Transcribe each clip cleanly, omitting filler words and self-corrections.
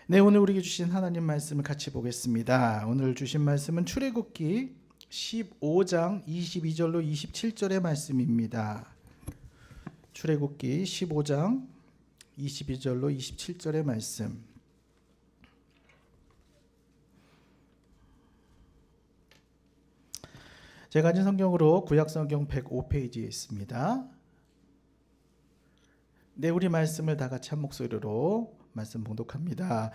네, 오늘 우리에게 주신 하나님 말씀을 같이 보겠습니다. 오늘 주신 말씀은 출애굽기 15장 22절로 27절의 말씀입니다. 출애굽기 15장 22절로 27절의 말씀. 제가 가진 성경으로 구약성경 105페이지에 있습니다. 네, 우리 말씀을 다 같이 한 목소리로 말씀 봉독합니다.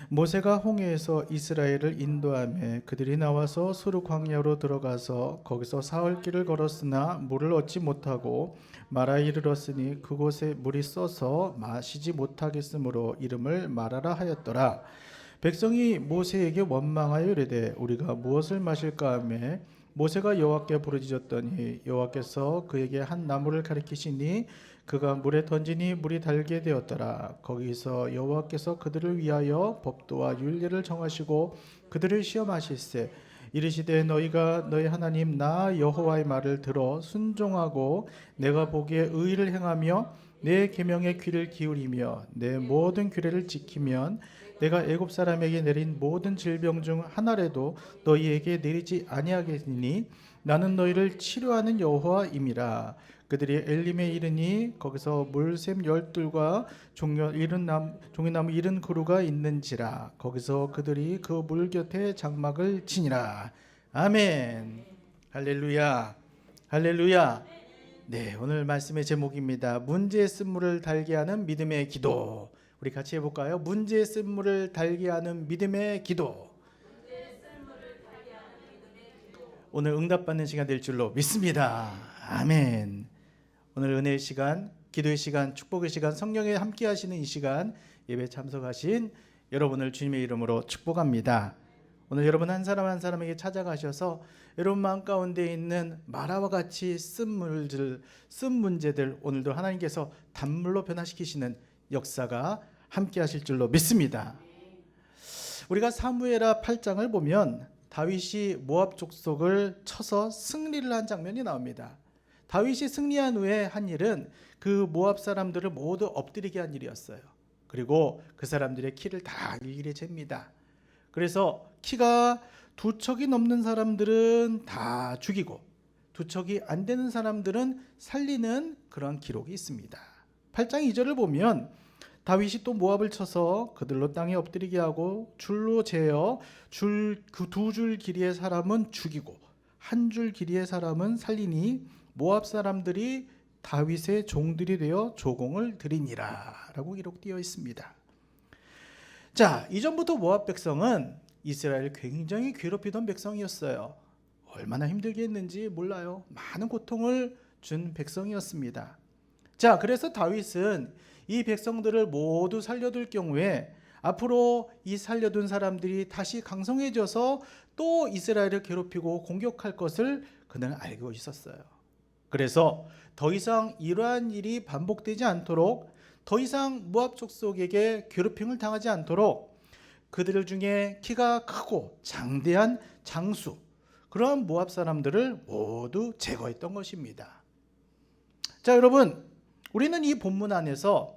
모세가 홍해에서 이스라엘을 인도하며 그들이 나와서 수르 광야로 들어가서 거기서 사흘 길을 걸었으나 물을 얻지 못하고 마라에 이르렀으니 그곳에 물이 써서 마시지 못하겠으므로 이름을 마라라 하였더라. 백성이 모세에게 원망하여 이르되 우리가 무엇을 마실까 하며 모세가 여호와께 부르짖었더니 여호와께서 그에게 한 나무를 가리키시니 그가 물에 던지니 물이 달게 되었더라. 거기서 여호와께서 그들을 위하여 법도와 율례를 정하시고 그들을 시험하실세 이르시되 너희가 너희 하나님 나 여호와의 말을 들어 순종하고 내가 보기에 의를 행하며 내 계명에 귀를 기울이며 내 모든 규례를 지키면 내가 애굽 사람에게 내린 모든 질병 중 하나라도 너희에게 내리지 아니하겠니 나는 너희를 치료하는 여호와임이라. 그들이 엘림에 이르니 거기서 물샘 열둘과 종려나무 70그루가 있는지라. 거기서 그들이 그 물 곁에 장막을 치니라. 아멘. 할렐루야. 할렐루야. 네, 오늘 말씀의 제목입니다. 문제의 쓴물을 달게 하는 믿음의 기도. 우리 같이 해볼까요? 문제의 쓴물을 달게 하는 믿음의 기도. 오늘 응답받는 시간 될 줄로 믿습니다. 아멘. 오늘 은혜의 시간, 기도의 시간, 축복의 시간, 성령에 함께 하시는 이 시간 예배 참석하신 여러분을 주님의 이름으로 축복합니다. 오늘 여러분 한 사람 한 사람에게 찾아가셔서 여러분 마음 가운데 있는 마라와 같이 쓴 문제들 오늘도 하나님께서 단물로 변화시키시는 역사가 함께 하실 줄로 믿습니다. 우리가 사무엘하 8장을 보면 다윗이 모압 족속을 쳐서 승리를 한 장면이 나옵니다. 다윗이 승리한 후에 한 일은 그 모압 사람들을 모두 엎드리게 한 일이었어요. 그리고 그 사람들의 키를 다 일일이 잽니다. 그래서 키가 2척이 넘는 사람들은 다 죽이고 2척이 안 되는 사람들은 살리는 그런 기록이 있습니다. 8장 2절을 보면 다윗이 또 모압을 쳐서 그들로 땅에 엎드리게 하고 줄로 재어 그 2줄 길이의 사람은 죽이고 1줄 길이의 사람은 살리니 모압 사람들이 다윗의 종들이 되어 조공을 드리니라 라고 기록되어 있습니다. 자, 이전부터 모압 백성은 이스라엘을 굉장히 괴롭히던 백성이었어요. 얼마나 힘들게 했는지 몰라요. 많은 고통을 준 백성이었습니다. 자, 그래서 다윗은 이 백성들을 모두 살려둘 경우에 앞으로 이 살려둔 사람들이 다시 강성해져서 또 이스라엘을 괴롭히고 공격할 것을 그는 알고 있었어요. 그래서 더 이상 이러한 일이 반복되지 않도록 더 이상 모압 족속에게 괴롭힘을 당하지 않도록 그들 중에 키가 크고 장대한 장수 그러한 모압 사람들을 모두 제거했던 것입니다. 자, 여러분, 우리는 이 본문 안에서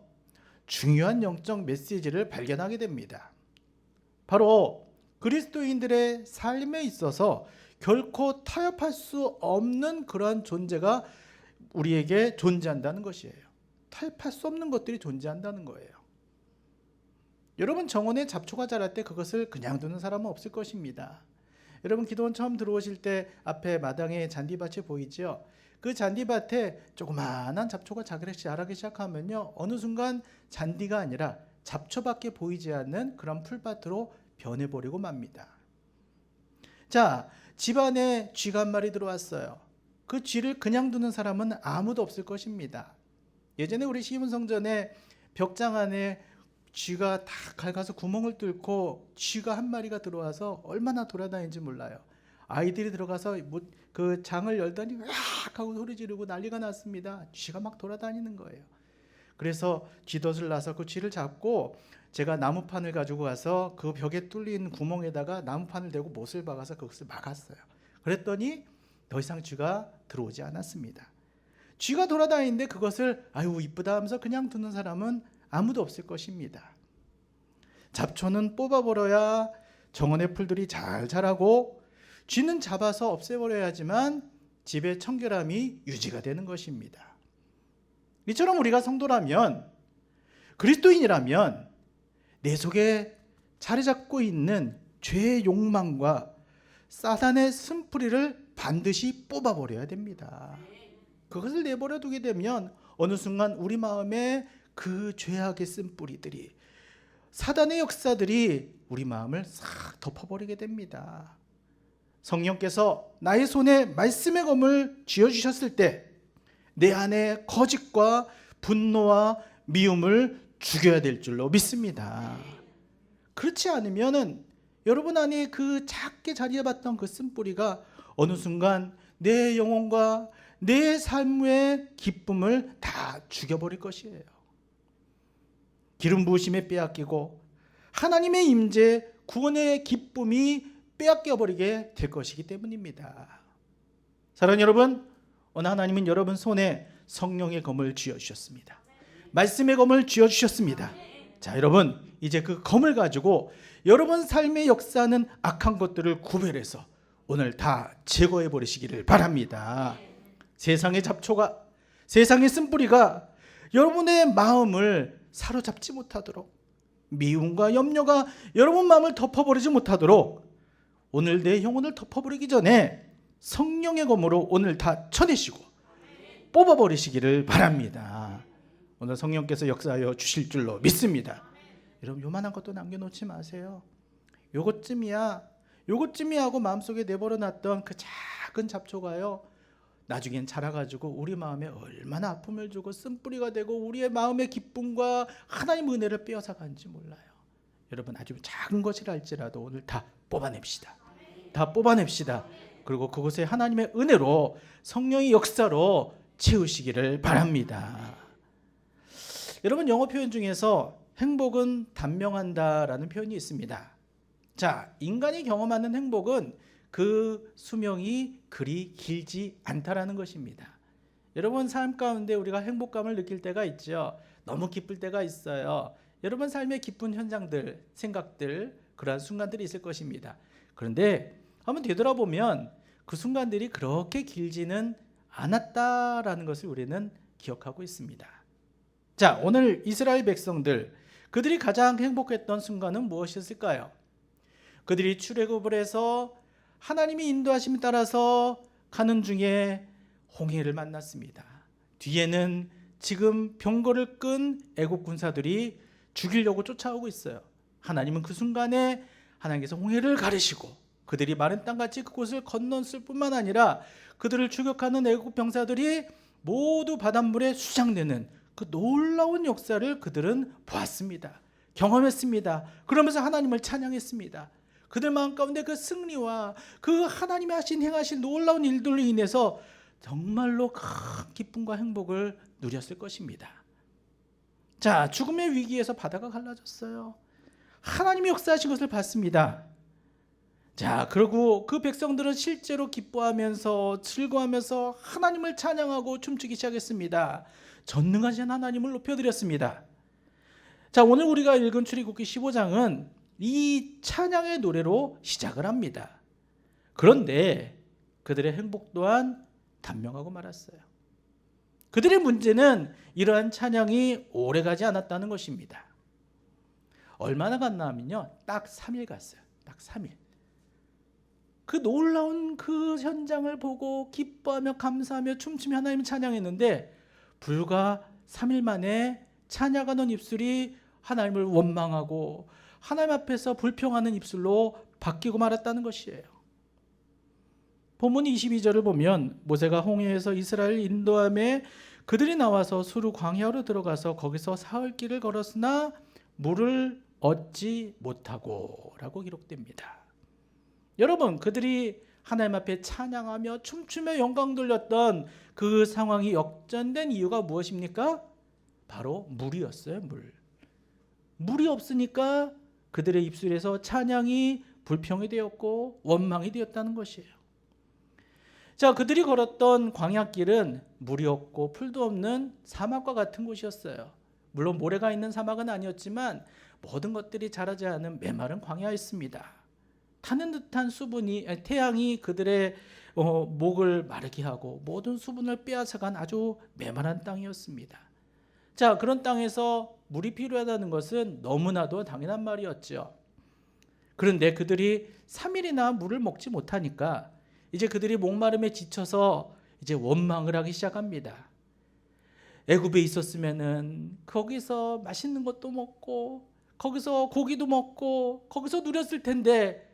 중요한 영적 메시지를 발견하게 됩니다. 바로 그리스도인들의 삶에 있어서 결코 타협할 수 없는 그러한 존재가 우리에게 존재한다는 것이에요. 타협할 수 없는 것들이 존재한다는 거예요. 여러분 정원에 잡초가 자랄 때 그것을 그냥 두는 사람은 없을 것입니다. 여러분 기도원 처음 들어오실 때 앞에 마당에 잔디밭이 보이죠? 그 잔디밭에 조그마한 잡초가 자라기 시작하면요, 어느 순간 잔디가 아니라 잡초밖에 보이지 않는 그런 풀밭으로 변해버리고 맙니다. 자, 집안에 쥐가 한 마리 들어왔어요. 그 쥐를 그냥 두는 사람은 아무도 없을 것입니다. 예전에 우리 시문성전에 벽장 안에 쥐가 다 갉아서 구멍을 뚫고 쥐가 한 마리가 들어와서 얼마나 돌아다니는지 몰라요. 아이들이 들어가서 그 장을 열더니 으악 하고 소리 지르고 난리가 났습니다. 쥐가 막 돌아다니는 거예요. 그래서 쥐덫을 놔서 그 쥐를 잡고 제가 나무판을 가지고 가서 그 벽에 뚫린 구멍에다가 나무판을 대고 못을 박아서 그것을 막았어요. 그랬더니 더 이상 쥐가 들어오지 않았습니다. 쥐가 돌아다니는데 그것을 아유 이쁘다 하면서 그냥 두는 사람은 아무도 없을 것입니다. 잡초는 뽑아버려야 정원의 풀들이 잘 자라고 쥐는 잡아서 없애버려야지만 집의 청결함이 유지가 되는 것입니다. 이처럼 우리가 성도라면, 그리스도인이라면 내 속에 자리 잡고 있는 죄의 욕망과 사단의 쓴뿌리를 반드시 뽑아버려야 됩니다. 그것을 내버려 두게 되면 어느 순간 우리 마음에 그 죄악의 쓴뿌리들이, 사단의 역사들이 우리 마음을 싹 덮어버리게 됩니다. 성령께서 나의 손에 말씀의 검을 쥐어주셨을 때 내 안에 거짓과 분노와 미움을 죽여야 될 줄로 믿습니다. 그렇지 않으면은 여러분 안에 그 작게 자리해봤던 그 쓴뿌리가 어느 순간 내 영혼과 내 삶의 기쁨을 다 죽여버릴 것이에요. 기름 부으심에 빼앗기고 하나님의 임재, 구원의 기쁨이 빼앗겨버리게 될 것이기 때문입니다. 사랑하는 여러분, 오늘 하나님은 여러분 손에 성령의 검을 쥐어주셨습니다. 말씀의 검을 쥐어주셨습니다. 자, 여러분, 이제 그 검을 가지고 여러분 삶의 역사하는 악한 것들을 구별해서 오늘 다 제거해 버리시기를 바랍니다. 세상의 잡초가, 세상의 쓴뿌리가 여러분의 마음을 사로잡지 못하도록, 미움과 염려가 여러분 마음을 덮어버리지 못하도록 오늘 내 영혼을 덮어버리기 전에 성령의 검으로 오늘 다 쳐내시고 뽑아버리시기를 바랍니다. 오늘 성령께서 역사하여 주실 줄로 믿습니다. 여러분, 요만한 것도 남겨놓지 마세요. 요것쯤이야 하고 마음속에 내버려놨던 그 작은 잡초가요, 나중엔 자라가지고 우리 마음에 얼마나 아픔을 주고 쓴뿌리가 되고 우리의 마음의 기쁨과 하나님의 은혜를 빼앗아가는지 몰라요. 여러분, 아주 작은 것이라 할지라도 오늘 다 뽑아냅시다. 다 뽑아냅시다. 그리고 그곳에 하나님의 은혜로 성령의 역사로 채우시기를 바랍니다. 여러분, 영어 표현 중에서 행복은 단명한다라는 표현이 있습니다. 자, 인간이 경험하는 행복은 그 수명이 그리 길지 않다라는 것입니다. 여러분, 삶 가운데 우리가 행복감을 느낄 때가 있죠. 너무 기쁠 때가 있어요. 여러분 삶의 기쁜 현장들, 생각들, 그러한 순간들이 있을 것입니다. 그런데 한번 되돌아보면 그 순간들이 그렇게 길지는 않았다라는 것을 우리는 기억하고 있습니다. 자, 오늘 이스라엘 백성들, 그들이 가장 행복했던 순간은 무엇이었을까요? 그들이 출애굽을 해서 하나님이 인도하심에 따라서 가는 중에 홍해를 만났습니다. 뒤에는 지금 병거를 끈 애국 군사들이 죽이려고 쫓아오고 있어요. 하나님은 그 순간에 하나님께서 홍해를 가르시고 그들이 마른 땅같이 그곳을 건넜을 뿐만 아니라 그들을 추격하는 애국 병사들이 모두 바닷물에 수장되는 그 놀라운 역사를 그들은 보았습니다. 경험했습니다. 그러면서 하나님을 찬양했습니다. 그들 마음 가운데 그 승리와 그 하나님이 행하신 놀라운 일들로 인해서 정말로 큰 기쁨과 행복을 누렸을 것입니다. 자, 죽음의 위기에서 바다가 갈라졌어요. 하나님이 역사하신 것을 봤습니다. 자, 그리고 그 백성들은 실제로 기뻐하면서 즐거워하면서 하나님을 찬양하고 춤추기 시작했습니다. 전능하신 하나님을 높여드렸습니다. 자, 오늘 우리가 읽은 출애굽기 15장은 이 찬양의 노래로 시작을 합니다. 그런데 그들의 행복 또한 단명하고 말았어요. 그들의 문제는 이러한 찬양이 오래가지 않았다는 것입니다. 얼마나 갔나 하면요, 딱 3일 갔어요. 딱 3일. 그 놀라운 그 현장을 보고 기뻐하며 감사하며 춤추며 하나님을 찬양했는데 불과 3일 만에 찬양하는 입술이 하나님을 원망하고 하나님 앞에서 불평하는 입술로 바뀌고 말았다는 것이에요. 본문 22절을 보면 모세가 홍해에서 이스라엘 인도함에 그들이 나와서 수르 광야로 들어가서 거기서 사흘 길을 걸었으나 물을 얻지 못하고 라고 기록됩니다. 여러분, 그들이 하나님 앞에 찬양하며 춤추며 영광 돌렸던 그 상황이 역전된 이유가 무엇입니까? 바로 물이었어요. 물이 없으니까 그들의 입술에서 찬양이 불평이 되었고 원망이 되었다는 것이에요. 자, 그들이 걸었던 광야길은 물이 없고 풀도 없는 사막과 같은 곳이었어요. 물론 모래가 있는 사막은 아니었지만 모든 것들이 자라지 않은 메마른 광야였습니다. 타는 듯한 태양이 그들의 목을 마르게 하고 모든 수분을 빼앗아간 아주 메마른 땅이었습니다. 자, 그런 땅에서 물이 필요하다는 것은 너무나도 당연한 말이었죠. 그런데 그들이 3일이나 물을 먹지 못하니까 이제 그들이 목마름에 지쳐서 이제 원망을 하기 시작합니다. 애굽에 있었으면은 거기서 맛있는 것도 먹고 거기서 고기도 먹고 거기서 누렸을 텐데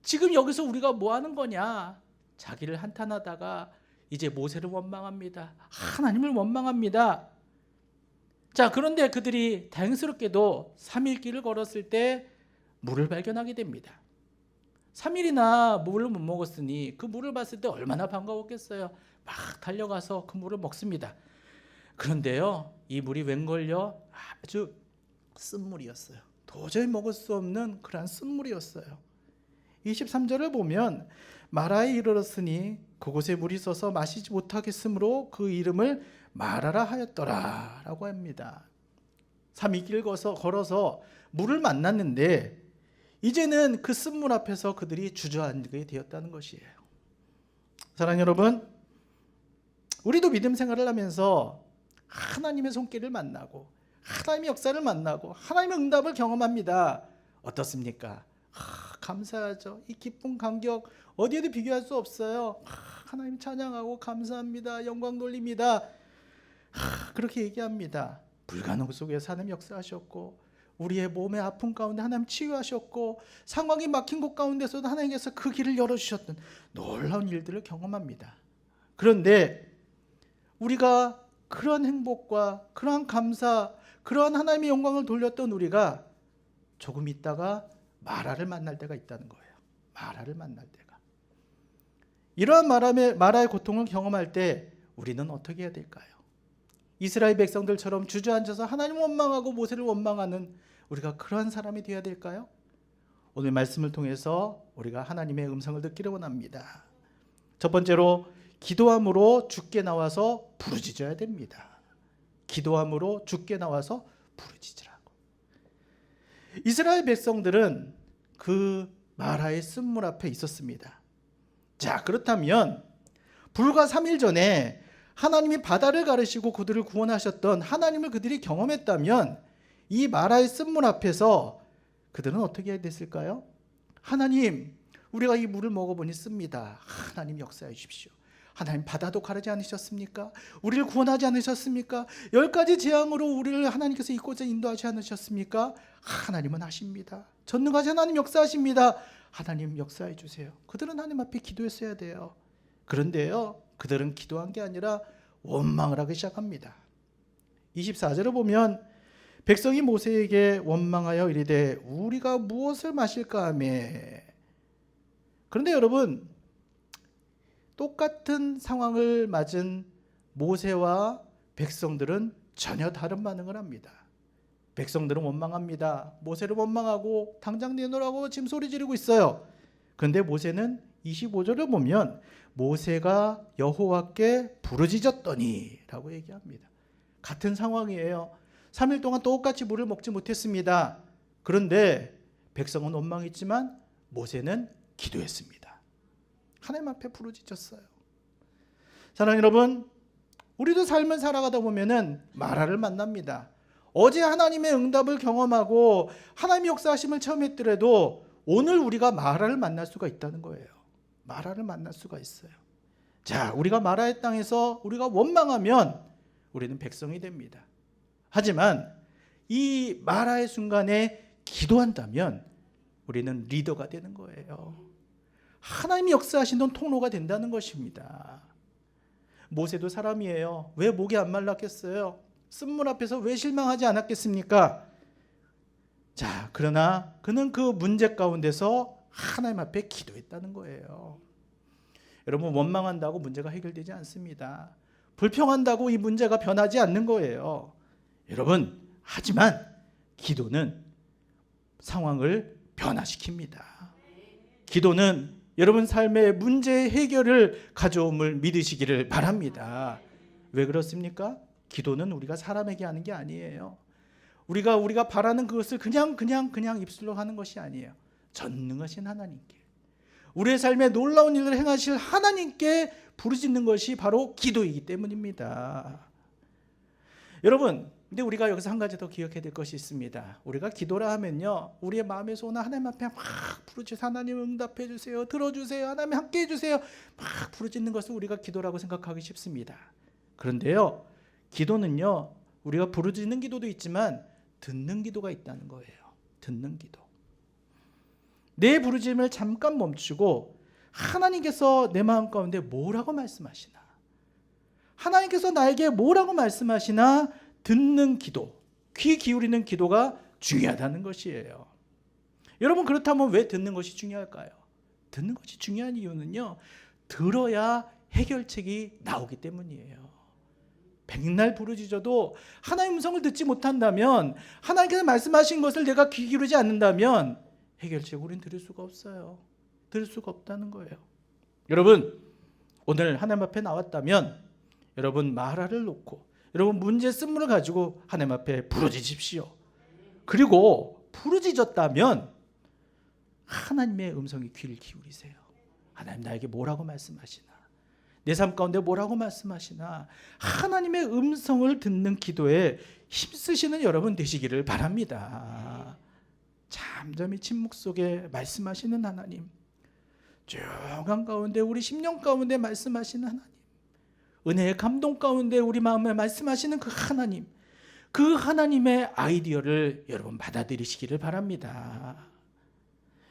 지금 여기서 우리가 뭐 하는 거냐? 자기를 한탄하다가 이제 모세를 원망합니다. 하나님을 원망합니다. 자, 그런데 그들이 다행스럽게도 3일 길을 걸었을 때 물을 발견하게 됩니다. 3일이나 물을 못 먹었으니 그 물을 봤을 때 얼마나 반가웠겠어요. 막 달려가서 그 물을 먹습니다. 그런데요, 이 물이 웬걸요? 아주 쓴물이었어요. 도저히 먹을 수 없는 그러한 쓴물이었어요. 23절을 보면 마라에 이르렀으니 그곳에 물이 있어서 마시지 못하겠으므로 그 이름을 마라라 하였더라 라고 합니다. 3일 길 걸어서 물을 만났는데 이제는 그 쓴물 앞에서 그들이 주저앉게 되었다는 것이에요. 사랑하는 여러분, 우리도 믿음 생활을 하면서 하나님의 손길을 만나고 하나님의 역사를 만나고 하나님의 응답을 경험합니다. 어떻습니까? 감사하죠. 이 기쁨 감격 어디에도 비교할 수 없어요. 하나님 찬양하고 감사합니다. 영광 돌립니다. 그렇게 얘기합니다. 불가능 속에서 하나님 역사하셨고 우리의 몸의 아픔 가운데 하나님 치유하셨고 상황이 막힌 곳 가운데서도 하나님께서 그 길을 열어주셨던 놀라운 일들을 경험합니다. 그런데 우리가 그런 행복과 그러한 감사, 그러한 하나님의 영광을 돌렸던 우리가 조금 있다가 마라를 만날 때가 있다는 거예요. 마라를 만날 때가. 이러한 마라의 고통을 경험할 때 우리는 어떻게 해야 될까요? 이스라엘 백성들처럼 주저앉아서 하나님을 원망하고 모세를 원망하는 우리가 그러한 사람이 되어야 될까요? 오늘 말씀을 통해서 우리가 하나님의 음성을 듣기를 원합니다. 첫 번째로 기도함으로 주께 나와서 부르짖어야 됩니다. 기도함으로 주께 나와서 부르짖으라고. 이스라엘 백성들은 그 마라의 쓴물 앞에 있었습니다. 자, 그렇다면 불과 3일 전에 하나님이 바다를 가르시고 그들을 구원하셨던 하나님을 그들이 경험했다면 이 마라의 쓴물 앞에서 그들은 어떻게 해야 됐을까요? 하나님, 우리가 이 물을 먹어보니 씁니다. 하나님 역사해 주십시오. 하나님 바다도 가르지 않으셨습니까? 우리를 구원하지 않으셨습니까? 10가지 재앙으로 우리를 하나님께서 이곳에 인도하지 않으셨습니까? 하나님은 하십니다. 전능하신 하나님 역사하십니다. 하나님 역사해 주세요. 그들은 하나님 앞에 기도했어야 돼요. 그런데요, 그들은 기도한 게 아니라 원망을 하기 시작합니다. 24절을 보면 백성이 모세에게 원망하여 이르되 우리가 무엇을 마실까 하며. 그런데 여러분, 똑같은 상황을 맞은 모세와 백성들은 전혀 다른 반응을 합니다. 백성들은 원망합니다. 모세를 원망하고 당장 내놓으라고 지금 소리 지르고 있어요. 그런데 모세는 25절을 보면 모세가 여호와께 부르짖었더니 라고 얘기합니다. 같은 상황이에요. 3일 동안 똑같이 물을 먹지 못했습니다. 그런데 백성은 원망했지만 모세는 기도했습니다. 하나님 앞에 부르짖었어요. 사랑하는 여러분, 우리도 삶을 살아가다 보면은 마라를 만납니다. 어제 하나님의 응답을 경험하고 하나님의 역사하심을 체험했더라도 오늘 우리가 마라를 만날 수가 있다는 거예요. 마라를 만날 수가 있어요. 자, 우리가 마라의 땅에서 우리가 원망하면 우리는 백성이 됩니다. 하지만 이 마라의 순간에 기도한다면 우리는 리더가 되는 거예요. 하나님이 역사하시는 통로가 된다는 것입니다. 모세도 사람이에요. 왜 목이 안 말랐겠어요? 쓴물 앞에서 왜 실망하지 않았겠습니까? 자, 그러나 그는 그 문제 가운데서 하나님 앞에 기도했다는 거예요. 여러분, 원망한다고 문제가 해결되지 않습니다. 불평한다고 이 문제가 변하지 않는 거예요. 여러분, 하지만 기도는 상황을 변화시킵니다. 기도는 여러분 삶의 문제 해결을 가져옴을 믿으시기를 바랍니다. 왜 그렇습니까? 기도는 우리가 사람에게 하는 게 아니에요. 우리가 바라는 그것을 그냥 입술로 하는 것이 아니에요. 전능하신 하나님께, 우리의 삶에 놀라운 일을 행하실 하나님께 부르짖는 것이 바로 기도이기 때문입니다. 여러분, 근데 우리가 여기서 한 가지 더 기억해야 될 것이 있습니다. 우리가 기도라 하면요, 우리의 마음에서 오는 하나님 앞에 막 부르짖어, 하나님 응답해 주세요, 들어주세요, 하나님 함께 해주세요, 막 부르짖는 것을 우리가 기도라고 생각하기 쉽습니다. 그런데요, 기도는요, 우리가 부르짖는 기도도 있지만 듣는 기도가 있다는 거예요. 듣는 기도. 내 부르짖음을 잠깐 멈추고 하나님께서 내 마음 가운데 뭐라고 말씀하시나, 하나님께서 나에게 뭐라고 말씀하시나 듣는 기도, 귀 기울이는 기도가 중요하다는 것이에요. 여러분, 그렇다면 왜 듣는 것이 중요할까요? 듣는 것이 중요한 이유는요, 들어야 해결책이 나오기 때문이에요. 백날 부르짖어도 하나님의 음성을 듣지 못한다면, 하나님께서 말씀하신 것을 내가 귀 기울이지 않는다면 해결책을 우리는 들을 수가 없어요. 들을 수가 없다는 거예요. 여러분, 오늘 하나님 앞에 나왔다면 여러분 마라를 놓고 여러분 문제 쓴물을 가지고 하나님 앞에 부르짖으십시오. 그리고 부르짖었다면 하나님의 음성에 귀를 기울이세요. 하나님 나에게 뭐라고 말씀하시나, 내 삶 가운데 뭐라고 말씀하시나, 하나님의 음성을 듣는 기도에 힘쓰시는 여러분 되시기를 바랍니다. 잠잠히 침묵 속에 말씀하시는 하나님, 조용한 가운데 우리 심령 가운데 말씀하시는 하나님, 은혜의 감동 가운데 우리 마음에 말씀하시는 그 하나님, 그 하나님의 아이디어를 여러분 받아들이시기를 바랍니다.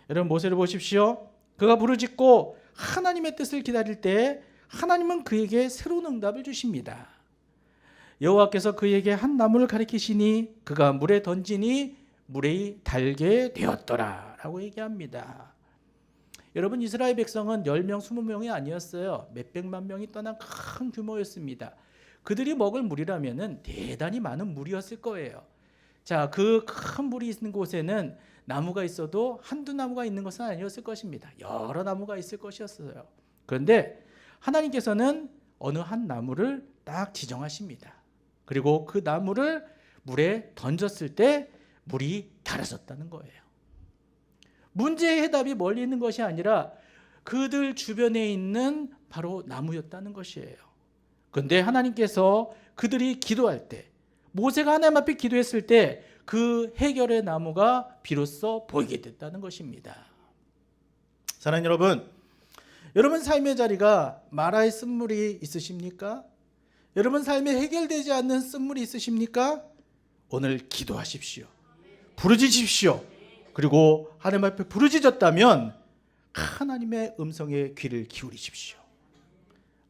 여러분 모세를 보십시오. 그가 부르짖고 하나님의 뜻을 기다릴 때 하나님은 그에게 새로운 응답을 주십니다. 여호와께서 그에게 한 나무를 가리키시니 그가 물에 던지니 물이 달게 되었더라 라고 얘기합니다. 여러분, 이스라엘 백성은 10명, 20명이 아니었어요. 몇백만 명이 떠난 큰 규모였습니다. 그들이 먹을 물이라면 대단히 많은 물이었을 거예요. 자, 그 큰 물이 있는 곳에는 나무가 있어도 한두 나무가 있는 것은 아니었을 것입니다. 여러 나무가 있을 것이었어요. 그런데 하나님께서는 어느 한 나무를 딱 지정하십니다. 그리고 그 나무를 물에 던졌을 때 물이 달아졌다는 거예요. 문제의 해답이 멀리 있는 것이 아니라 그들 주변에 있는 바로 나무였다는 것이에요. 그런데 하나님께서 그들이 기도할 때, 모세가 하나님 앞에 기도했을 때 그 해결의 나무가 비로소 보이게 됐다는 것입니다. 사랑하는 여러분, 여러분 삶의 자리가 마라의 쓴물이 있으십니까? 여러분 삶에 해결되지 않는 쓴물이 있으십니까? 오늘 기도하십시오. 부르짖으십시오. 그리고 하나님 앞에 부르짖었다면 하나님의 음성에 귀를 기울이십시오.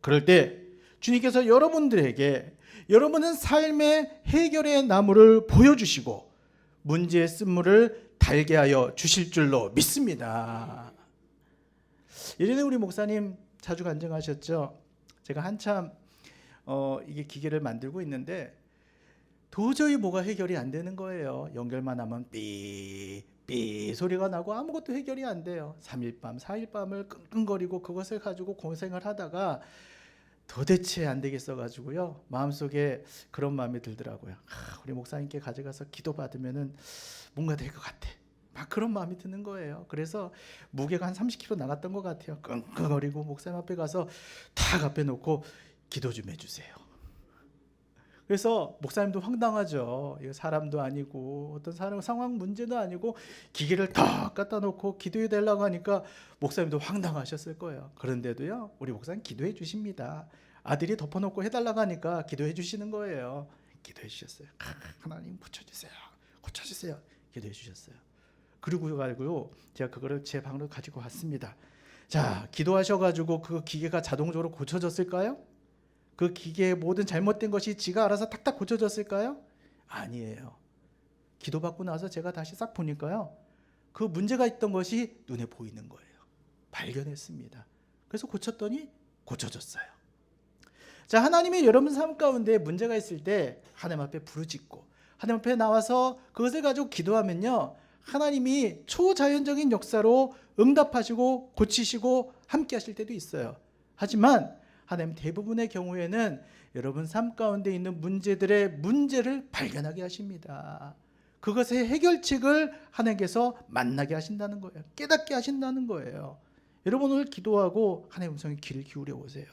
그럴 때 주님께서 여러분들에게 여러분은 삶의 해결의 나무를 보여주시고 문제의 쓴물을 달게 하여 주실 줄로 믿습니다. 예전에 우리 목사님 자주 간증하셨죠. 제가 한참 이게 기계를 만들고 있는데 도저히 뭐가 해결이 안 되는 거예요. 연결만 하면 삐 소리가 나고 아무것도 해결이 안 돼요. 3일 밤 4일 밤을 끙끙거리고 그것을 가지고 고생을 하다가 도대체 안 되겠어 가지고요, 마음속에 그런 마음이 들더라고요. 우리 목사님께 가져가서 기도받으면은 뭔가 될 것 같아, 막 그런 마음이 드는 거예요. 그래서 무게가 한 30kg 나갔던 것 같아요. 끙끙거리고 목사님 앞에 가서 탁 앞에 놓고 기도 좀 해주세요. 그래서 목사님도 황당하죠. 이거 사람도 아니고 어떤 사람 상황 문제도 아니고 기계를 탁 갖다 놓고 기도해 달라고 하니까 목사님도 황당하셨을 거예요. 그런데도요, 우리 목사님 기도해 주십니다. 아들이 덮어놓고 해달라고 하니까 기도해 주시는 거예요. 기도해 주셨어요. 하나님 고쳐주세요, 고쳐주세요, 기도해 주셨어요. 그리고 가지고 제가 그거를 제 방으로 가지고 왔습니다. 자, 기도하셔가지고 그 기계가 자동적으로 고쳐졌을까요? 그 기계의 모든 잘못된 것이 지가 알아서 탁탁 고쳐졌을까요? 아니에요. 기도받고 나서 제가 다시 싹 보니까요, 그 문제가 있던 것이 눈에 보이는 거예요. 발견했습니다. 그래서 고쳤더니 고쳐졌어요. 자, 하나님이 여러분 삶 가운데 문제가 있을 때 하나님 앞에 부르짖고 하나님 앞에 나와서 그것을 가지고 기도하면요, 하나님이 초자연적인 역사로 응답하시고 고치시고 함께 하실 때도 있어요. 하지만 하나님 대부분의 경우에는 여러분 삶 가운데 있는 문제들의 문제를 발견하게 하십니다. 그것의 해결책을 하나님께서 만나게 하신다는 거예요. 깨닫게 하신다는 거예요. 여러분 오늘 기도하고 하나님의 음성에 귀를 기울여 보세요.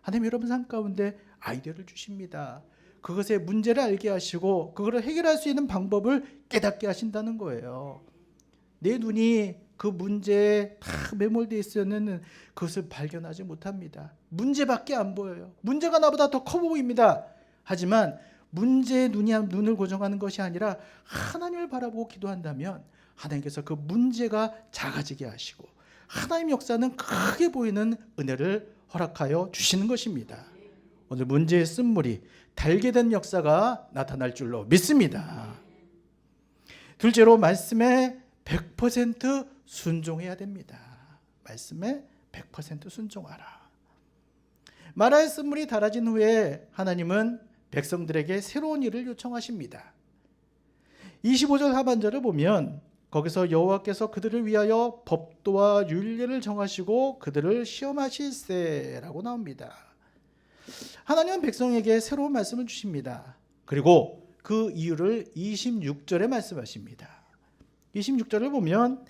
하나님 여러분 삶 가운데 아이디어를 주십니다. 그것의 문제를 알게 하시고 그것을 해결할 수 있는 방법을 깨닫게 하신다는 거예요. 내 눈이 그 문제에 다 매몰되어 있으면 그것을 발견하지 못합니다. 문제밖에 안 보여요. 문제가 나보다 더 커 보입니다. 하지만 문제에 눈을 고정하는 것이 아니라 하나님을 바라보고 기도한다면 하나님께서 그 문제가 작아지게 하시고 하나님 역사는 크게 보이는 은혜를 허락하여 주시는 것입니다. 오늘 문제의 쓴물이 달게 된 역사가 나타날 줄로 믿습니다. 둘째로 말씀에 100% 순종해야 됩니다. 말씀에 100% 순종하라. 마라의 쓴물이 달아진 후에 하나님은 백성들에게 새로운 일을 요청하십니다. 25절 하반절을 보면 거기서 여호와께서 그들을 위하여 법도와 율례를 정하시고 그들을 시험하실세라고 나옵니다. 하나님은 백성에게 새로운 말씀을 주십니다. 그리고 그 이유를 26절에 말씀하십니다. 26절을 보면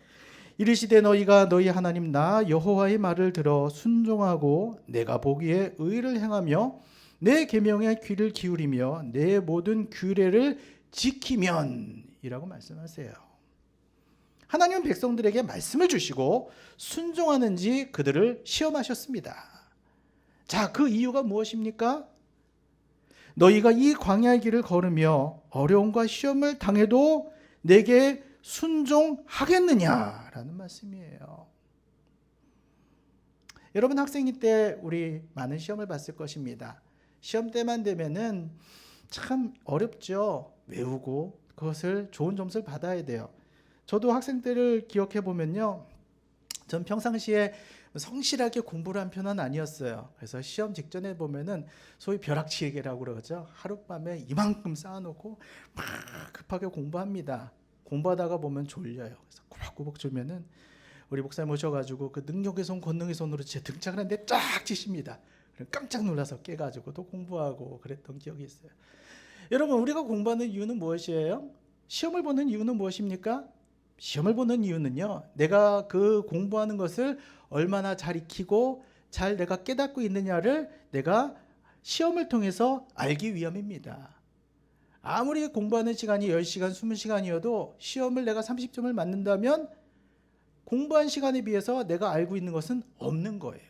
이르시되 너희가 너희 하나님 나 여호와의 말을 들어 순종하고 내가 보기에 의를 행하며 내 계명에 귀를 기울이며 내 모든 규례를 지키면 이라고 말씀하세요. 하나님은 백성들에게 말씀을 주시고 순종하는지 그들을 시험하셨습니다. 자, 그 이유가 무엇입니까? 너희가 이 광야의 길을 걸으며 어려움과 시험을 당해도 내게 순종하겠느냐라는 말씀이에요. 여러분 학생일 때 우리 많은 시험을 봤을 것입니다. 시험 때만 되면은 참 어렵죠. 외우고 그것을 좋은 점수를 받아야 돼요. 저도 학생 때를 기억해 보면요, 전 평상시에 성실하게 공부를 한 편은 아니었어요. 그래서 시험 직전에 보면은 소위 벼락치기라고 그러죠. 하룻밤에 이만큼 쌓아놓고 막 급하게 공부합니다. 공부하다가 보면 졸려요. 그래서 꾸벅꾸벅 졸면은 우리 목사님 오셔가지고 그 능력의 손 권능의 손으로 제 등짝을 하는데 쫙 치십니다. 깜짝 놀라서 깨가지고 또 공부하고 그랬던 기억이 있어요. 여러분 우리가 공부하는 이유는 무엇이에요? 시험을 보는 이유는 무엇입니까? 시험을 보는 이유는요, 내가 그 공부하는 것을 얼마나 잘 익히고 잘 내가 깨닫고 있느냐를 내가 시험을 통해서 알기 위함입니다. 아무리 공부하는 시간이 10시간, 20시간이어도 시험을 내가 30점을 맞는다면 공부한 시간에 비해서 내가 알고 있는 것은 없는 거예요.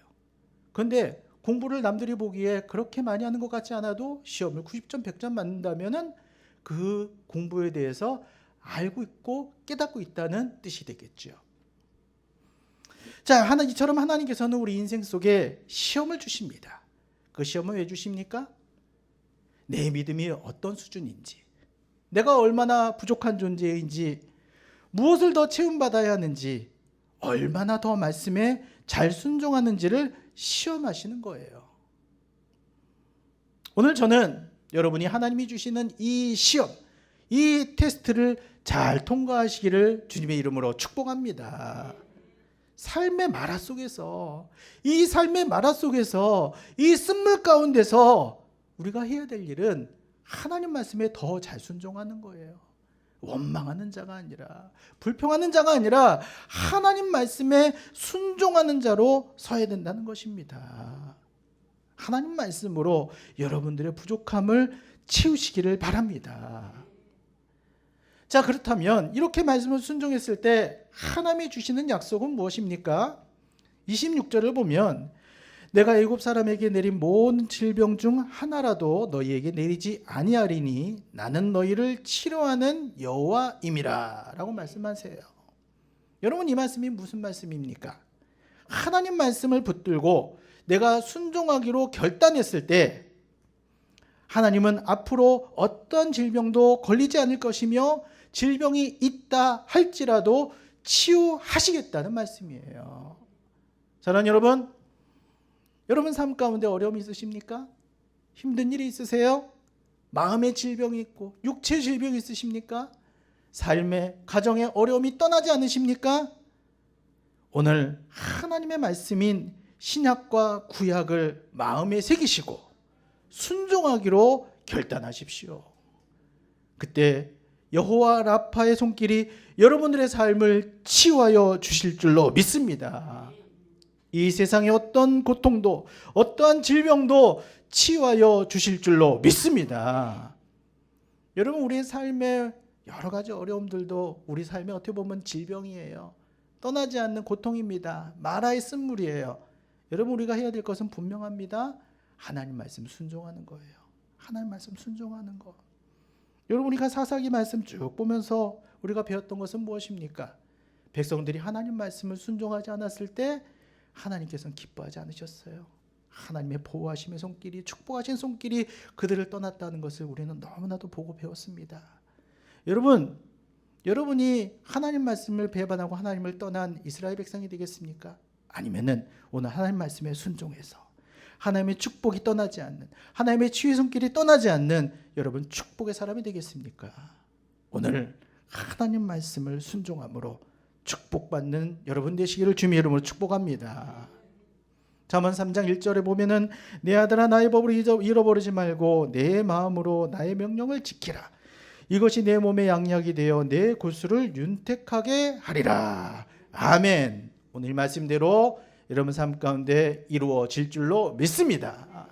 그런데 공부를 남들이 보기에 그렇게 많이 하는 것 같지 않아도 시험을 90점, 100점 맞는다면 그 공부에 대해서 알고 있고 깨닫고 있다는 뜻이 되겠죠. 자, 이처럼 하나님께서는 우리 인생 속에 시험을 주십니다. 그 시험은 왜 주십니까? 내 믿음이 어떤 수준인지, 내가 얼마나 부족한 존재인지, 무엇을 더 채움받아야 하는지, 얼마나 더 말씀에 잘 순종하는지를 시험하시는 거예요. 오늘 저는 여러분이 하나님이 주시는 이 시험, 이 테스트를 잘 통과하시기를 주님의 이름으로 축복합니다. 삶의 마라 속에서, 이 삶의 마라 속에서, 이 쓴물 가운데서 우리가 해야 될 일은 하나님 말씀에 더 잘 순종하는 거예요. 원망하는 자가 아니라, 불평하는 자가 아니라 하나님 말씀에 순종하는 자로 서야 된다는 것입니다. 하나님 말씀으로 여러분들의 부족함을 채우시기를 바랍니다. 자, 그렇다면 이렇게 말씀을 순종했을 때 하나님이 주시는 약속은 무엇입니까? 26절을 보면 내가 애굽 사람에게 내린 모든 질병 중 하나라도 너희에게 내리지 아니하리니 나는 너희를 치료하는 여호와임이라 라고 말씀하세요. 여러분 이 말씀이 무슨 말씀입니까? 하나님 말씀을 붙들고 내가 순종하기로 결단했을 때 하나님은 앞으로 어떤 질병도 걸리지 않을 것이며 질병이 있다 할지라도 치유하시겠다는 말씀이에요. 사랑하는 여러분 삶 가운데 어려움이 있으십니까? 힘든 일이 있으세요? 마음의 질병이 있고 육체 질병이 있으십니까? 삶의 가정의 어려움이 떠나지 않으십니까? 오늘 하나님의 말씀인 신약과 구약을 마음에 새기시고 순종하기로 결단하십시오. 그때 여호와 라파의 손길이 여러분들의 삶을 치유하여 주실 줄로 믿습니다. 이 세상의 어떤 고통도 어떠한 질병도 치유하여 주실 줄로 믿습니다. 여러분, 우리의 삶의 여러 가지 어려움들도 우리 삶에 어떻게 보면 질병이에요. 떠나지 않는 고통입니다. 마라의 쓴물이에요. 여러분, 우리가 해야 될 것은 분명합니다. 하나님 말씀 순종하는 거예요. 하나님 말씀 순종하는 거. 여러분, 우리가 사사기 말씀 쭉 보면서 우리가 배웠던 것은 무엇입니까? 백성들이 하나님 말씀을 순종하지 않았을 때 하나님께서는 기뻐하지 않으셨어요. 하나님의 보호하심의 손길이, 축복하신 손길이 그들을 떠났다는 것을 우리는 너무나도 보고 배웠습니다. 여러분이 하나님 말씀을 배반하고 하나님을 떠난 이스라엘 백성이 되겠습니까? 아니면은 오늘 하나님 말씀에 순종해서 하나님의 축복이 떠나지 않는, 하나님의 치유의 손길이 떠나지 않는 여러분 축복의 사람이 되겠습니까? 오늘 하나님 말씀을 순종함으로 축복받는 여러분 되시기를 주님의 이름으로 축복합니다. 잠언 3장 1절에 보면은 내 아들아 나의 법을 잃어버리지 말고 내 마음으로 나의 명령을 지키라. 이것이 내 몸의 양약이 되어 내 골수를 윤택하게 하리라. 아멘. 오늘 말씀대로 여러분 삶 가운데 이루어질 줄로 믿습니다.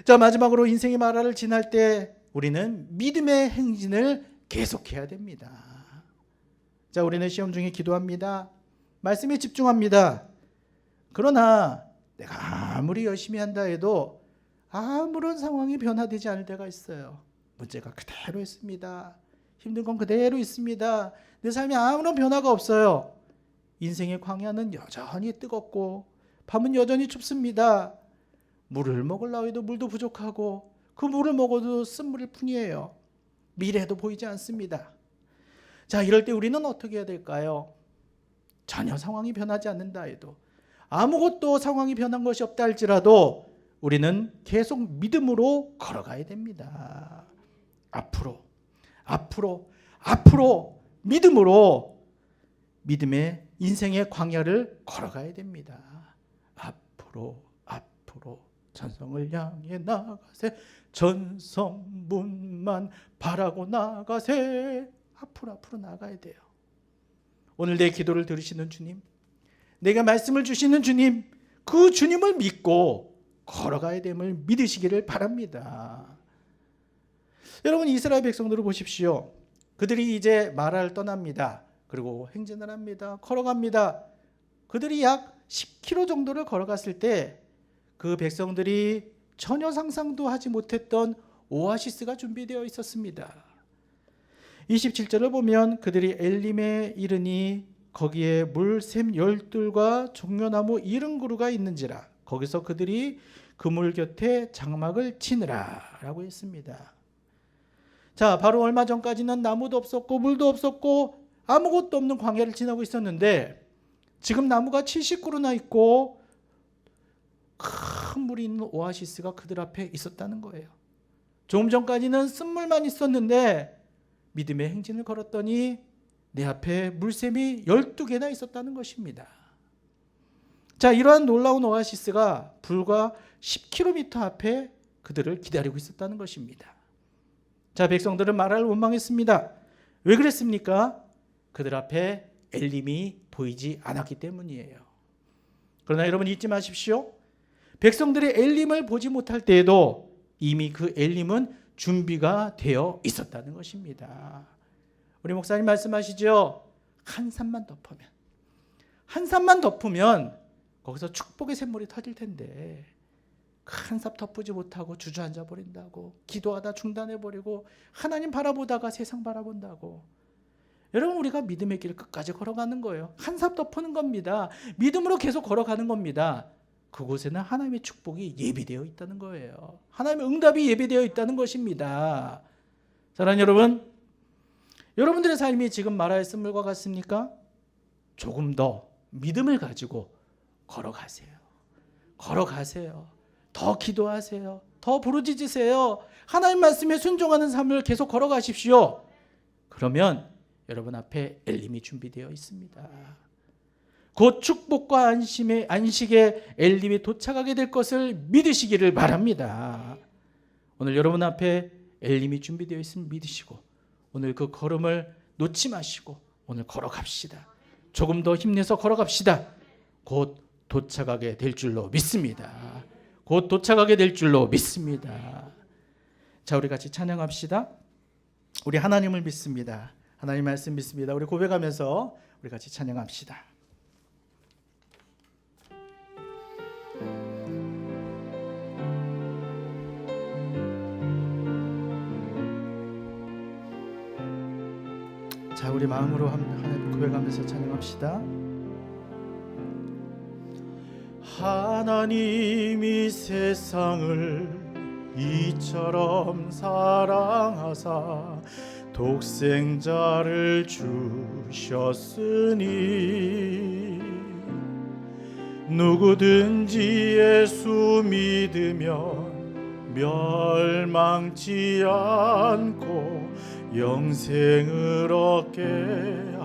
자, 마지막으로 인생의 마라를 지날 때 우리는 믿음의 행진을 계속해야 됩니다. 자, 우리는 시험 중에 기도합니다. 말씀에 집중합니다. 그러나 내가 아무리 열심히 한다 해도 아무런 상황이 변화되지 않을 때가 있어요. 문제가 그대로 있습니다. 힘든 건 그대로 있습니다. 내 삶에 아무런 변화가 없어요. 인생의 광야는 여전히 뜨겁고 밤은 여전히 춥습니다. 물을 먹으려고 해도 물도 부족하고 그 물을 먹어도 쓴물일 뿐이에요. 미래도 보이지 않습니다. 자, 이럴 때 우리는 어떻게 해야 될까요? 전혀 상황이 변하지 않는다 해도, 아무것도 상황이 변한 것이 없다 할지라도 우리는 계속 믿음으로 걸어가야 됩니다. 앞으로 믿음으로 믿음의 인생의 광야를 걸어가야 됩니다. 앞으로 전성을 향해 나가세. 전성문만 바라고 나가세. 앞으로 나가야 돼요. 오늘 내 기도를 들으시는 주님, 내가 말씀을 주시는 주님, 그 주님을 믿고 걸어가야 됨을 믿으시기를 바랍니다. 여러분, 이스라엘 백성들을 보십시오. 그들이 이제 마라를 떠납니다. 그리고 행진을 합니다. 걸어갑니다. 그들이 약 10km 정도를 걸어갔을 때 그 백성들이 전혀 상상도 하지 못했던 오아시스가 준비되어 있었습니다. 27절을 보면 그들이 엘림에 이르니 거기에 물샘 12과 종려나무 70그루가 있는지라 거기서 그들이 그물 곁에 장막을 치느라 라고 했습니다. 자, 바로 얼마 전까지는 나무도 없었고 물도 없었고 아무것도 없는 광야를 지나고 있었는데 지금 나무가 70그루나 있고 큰 물이 있는 오아시스가 그들 앞에 있었다는 거예요. 조금 전까지는 쓴물만 있었는데 믿음의 행진을 걸었더니 내 앞에 물샘이 12개나 있었다는 것입니다. 자, 이러한 놀라운 오아시스가 불과 10km 앞에 그들을 기다리고 있었다는 것입니다. 자, 백성들은 마라를 원망했습니다. 왜 그랬습니까? 그들 앞에 엘림이 보이지 않았기 때문이에요. 그러나 여러분 잊지 마십시오. 백성들이 엘림을 보지 못할 때에도 이미 그 엘림은 준비가 되어 있었다는 것입니다. 우리 목사님 말씀하시죠. 한 산만 덮으면 거기서 축복의 샘물이 터질 텐데 한 삽 덮지 못하고 주저앉아 버린다고, 기도하다 중단해버리고 하나님 바라보다가 세상 바라본다고. 여러분, 우리가 믿음의 길 끝까지 걸어가는 거예요. 한 삽 덮는 겁니다. 믿음으로 계속 걸어가는 겁니다. 그곳에는 하나님의 축복이 예비되어 있다는 거예요. 하나님의 응답이 예비되어 있다는 것입니다. 사랑하는 여러분, 여러분들의 삶이 지금 마라의 쓴물과 같습니까? 조금 더 믿음을 가지고 걸어가세요. 더 기도하세요. 더 부르짖으세요. 하나님 말씀에 순종하는 삶을 계속 걸어가십시오. 그러면 여러분 앞에 엘림이 준비되어 있습니다. 곧 축복과 안식의 엘림이 도착하게 될 것을 믿으시기를 바랍니다. 오늘 여러분 앞에 엘림이 준비되어 있음을 믿으시고 오늘 그 걸음을 놓지 마시고 오늘 걸어갑시다. 조금 더 힘내서 걸어갑시다. 곧 도착하게 될 줄로 믿습니다. 곧 도착하게 될 줄로 믿습니다. 자, 우리 같이 찬양합시다. 우리 하나님을 믿습니다. 하나님 말씀 믿습니다. 우리 고백하면서 우리 같이 찬양합시다. 자, 우리 마음으로 하나님 고백하면서 찬양합시다. 하나님이 세상을 이처럼 사랑하사 독생자를 주셨으니 누구든지 예수 믿으면 멸망치 않고 영생을 얻게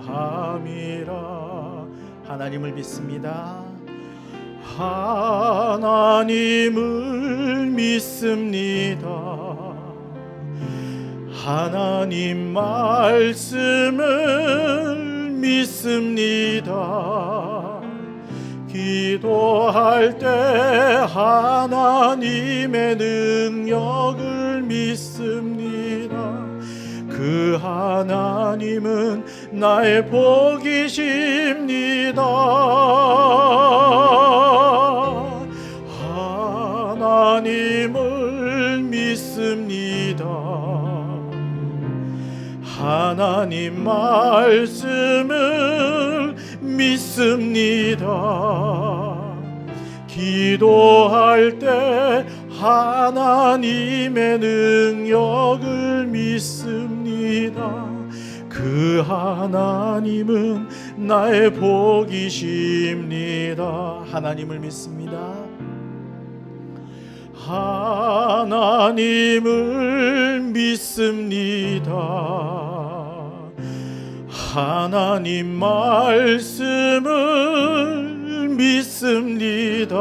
함이라. 하나님을 믿습니다. 하나님을 믿습니다. 하나님 말씀을 믿습니다. 기도할 때 하나님의 능력을 믿습니다. 그 하나님은 나의 복이십니다. 하나님을 믿습니다. 하나님 말씀을 믿습니다. 기도할 때 하나님의 능력을 믿습니다. 그 하나님은 나의 복이십니다. 하나님을 믿습니다. 하나님을 믿습니다. 하나님 말씀을 믿습니다.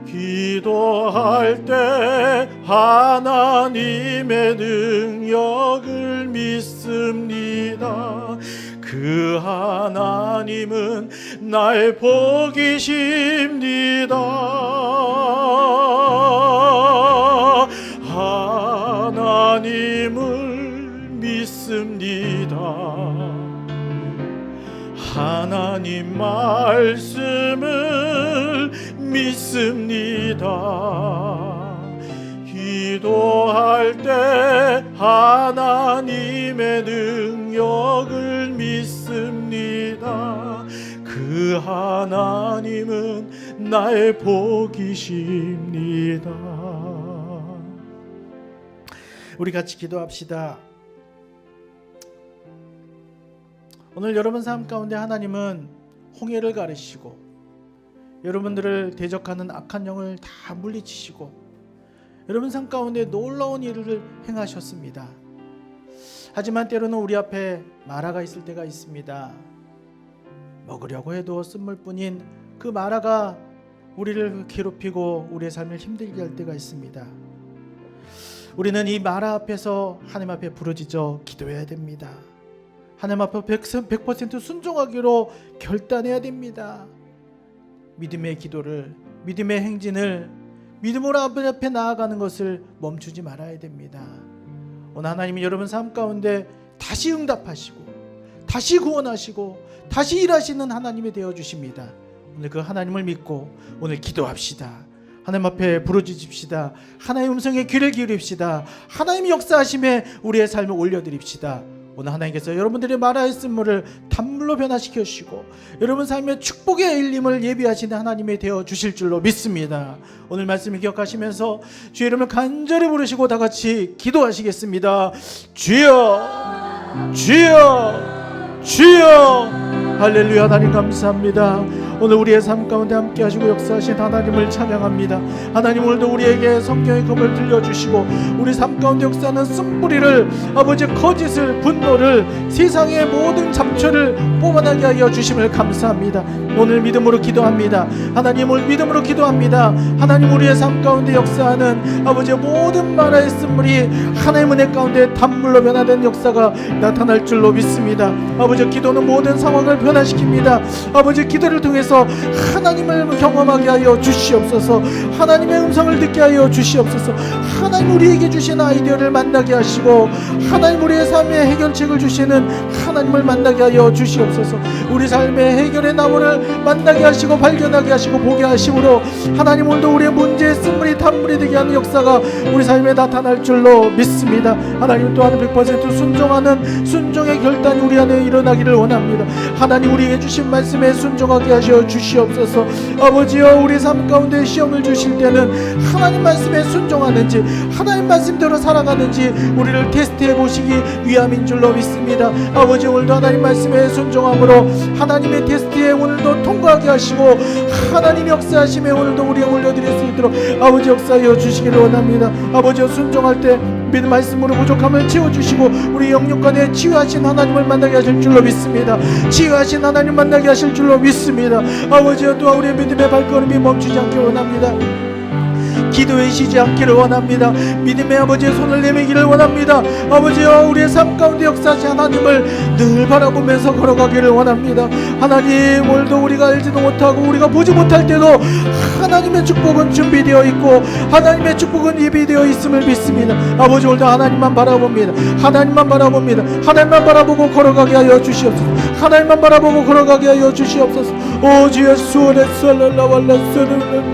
기도할 때 하나님의 능력을 믿습니다. 그 하나님은 나의 복이십니다. 하나님을 믿습니다. 하나님 말씀을 믿습니다. 기도할 때 하나님의 능력을 믿습니다. 그 하나님은 나의 복이십니다. 우리 같이 기도합시다. 오늘 여러분 삶 가운데 하나님은 홍해를 가르시고 여러분들을 대적하는 악한 영을 다 물리치시고 여러분 삶 가운데 놀라운 일을 행하셨습니다. 하지만 때로는 우리 앞에 마라가 있을 때가 있습니다. 먹으려고 해도 쓴물뿐인 그 마라가 우리를 괴롭히고 우리의 삶을 힘들게 할 때가 있습니다. 우리는 이 마라 앞에서 하나님 앞에 부르짖어 기도해야 됩니다. 하나님 앞에 100% 순종하기로 결단해야 됩니다. 믿음의 기도를, 믿음의 행진을, 믿음으로 앞에 나아가는 것을 멈추지 말아야 됩니다. 오늘 하나님이 여러분 삶 가운데 다시 응답하시고 다시 구원하시고 다시 일하시는 하나님이 되어주십니다. 오늘 그 하나님을 믿고 오늘 기도합시다. 하나님 앞에 부르짖읍시다. 하나님의 음성에 귀를 기울입시다. 하나님의 역사하심에 우리의 삶을 올려드립시다. 오늘 하나님께서 여러분들의 마라의 쓴물을 단물로 변화시켜 주시고 여러분 삶의 축복의 일림을 예비하시는 하나님이 되어 주실 줄로 믿습니다. 오늘 말씀을 기억하시면서 주의 이름을 간절히 부르시고 다 같이 기도하시겠습니다. 주여, 주여, 주여. 할렐루야. 하나님 감사합니다. 오늘 우리의 삶 가운데 함께 하시고 역사하신 하나님을 찬양합니다. 하나님, 오늘도 우리에게 성경의 검을 들려주시고 우리 삶 가운데 역사하는 쓴뿌리를, 아버지 거짓을, 분노를, 세상의 모든 잡초를 뽑아나게 하여 주심을 감사합니다. 오늘 믿음으로 기도합니다. 하나님, 오늘 믿음으로 기도합니다. 하나님, 우리의 삶 가운데 역사하는 아버지의 모든 만화의 쓴물이 하나님의 은혜 가운데 단물로 변화된 역사가 나타날 줄로 믿습니다. 아버지, 기도는 모든 상황을 변화시킵니다. 아버지, 기도를 통해서 하나님을 경험하게 하여 주시옵소서. 하나님의 음성을 듣게 하여 주시옵소서. 하나님, 우리에게 주신 아이디어를 만나게 하시고 하나님, 우리의 삶의 해결책을 주시는 하나님을 만나게 하여 주시옵소서. 우리 삶의 해결의 나무를 만나게 하시고 발견하게 하시고 보게 하심으로 하나님, 오늘도 우리의 문제의 쓴물이 단물이 되게 하는 역사가 우리 삶에 나타날 줄로 믿습니다. 하나님, 또한 100% 순종하는 순종의 결단이 우리 안에 일어나기를 원합니다. 하나님, 우리에게 주신 말씀에 순종하게 하셔 주시옵소서. 아버지여, 우리 삶 가운데 시험을 주실 때는 하나님 말씀에 순종하는지 하나님 말씀대로 살아가는지 우리를 테스트해 보시기 위함인 줄로 믿습니다. 아버지, 오늘도 하나님 말씀에 순종함으로 하나님의 테스트에 오늘도 통과하게 하시고 하나님 역사하심에 오늘도 우리가 올려드릴 수 있도록 아버지 역사하여 주시기를 원합니다. 아버지여, 순종할 때 믿음 말씀으로 부족함을 채워주시고 우리 영육간에 치유하신 하나님을 만나게 하실 줄로 믿습니다. 치유하신 하나님 만나게 하실 줄로 믿습니다. 아버지여, 또한 우리의 믿음의 발걸음이 멈추지 않기를 원합니다. 기도에 쉬지 않기를 원합니다. 믿음의 아버지의 손을 내밀기를 원합니다. 아버지여, 우리의 삶 가운데 역사하신 하나님을 늘 바라보면서 걸어가기를 원합니다. 하나님, 오늘도 우리가 알지도 못하고 우리가 보지 못할 때도 하나님의 축복은 준비되어 있고 하나님의 축복은 예비되어 있음을 믿습니다. 아버지, 오늘도 하나님만 바라봅니다. 하나님만 바라봅니다. 하나님만 바라보고 걸어가게 하여 주시옵소서. 하나님만 바라보고 걸어가게 하여 주시옵소서. 오 주 예수 렛살랄라왈라스르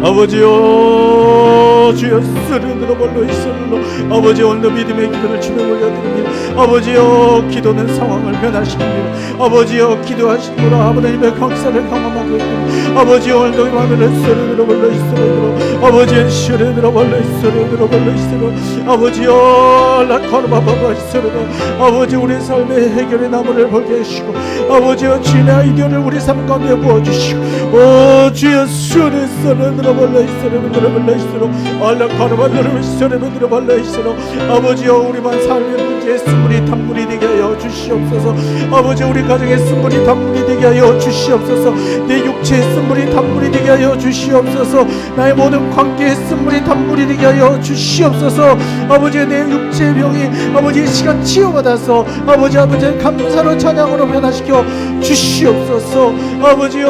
아버지여 주여 쓰리들어 벌로 있으로 아버지 오늘도 믿음의 기도를 주며 올려드립니다. 아버지여 기도는 상황을 변화시킵니다. 아버지여 기도하시므로 하나님의 강사를 경험하게 됩니다. 아버지 오늘도 마음을 쓰리들어 벌로 있으로 아버지의 쓰리들어 벌로 있으로 벌로 있으로 아버지여 라카르바바바 있으로 아버지 우리 삶의 해결의 나무를 보게 하시고 아버지여 주의 아이디어를 우리 삶 가운데 부어주시고 오 주여 쓰리들어 벌로 있으로 벌로 있으로 알라카르바바를 쓰리들어 벌로 있으로 아버지여 우리만 삶의 문제에 쓴물이 단물이 되게 하여 주시옵소서. 아버지 우리 가정에 쓴물이 단물이 되게 하여 주시옵소서. 내 육체에 쓴물이 단물이 되게 하여 주시옵소서. 나의 모든 관계에 쓴물이 단물이 되게 하여 주시옵소서. 아버지 내 육체의 병이 아버지의 시간 치유받아서 아버지 감사로 찬양으로 변화시켜 주시옵소서. 아버지여